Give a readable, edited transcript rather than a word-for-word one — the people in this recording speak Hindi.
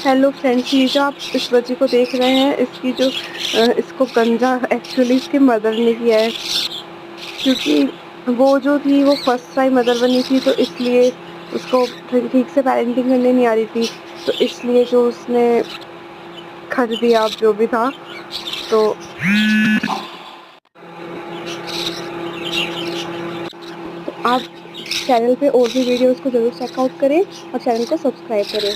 हेलो फ्रेंड्स, ये जो आप इस बच्ची को देख रहे हैं, इसकी जो इसको गंजा एक्चुअली इसकी मदर ने किया है, क्योंकि वो जो थी वो फर्स्ट टाइम मदर बनी थी, तो इसलिए उसको ठीक से पेरेंटिंग करने नहीं आ रही थी, तो इसलिए जो उसने कर दिया अब जो भी था। तो आप चैनल पे और भी वीडियोस को ज़रूर चेकआउट करें और चैनल को सब्सक्राइब करें।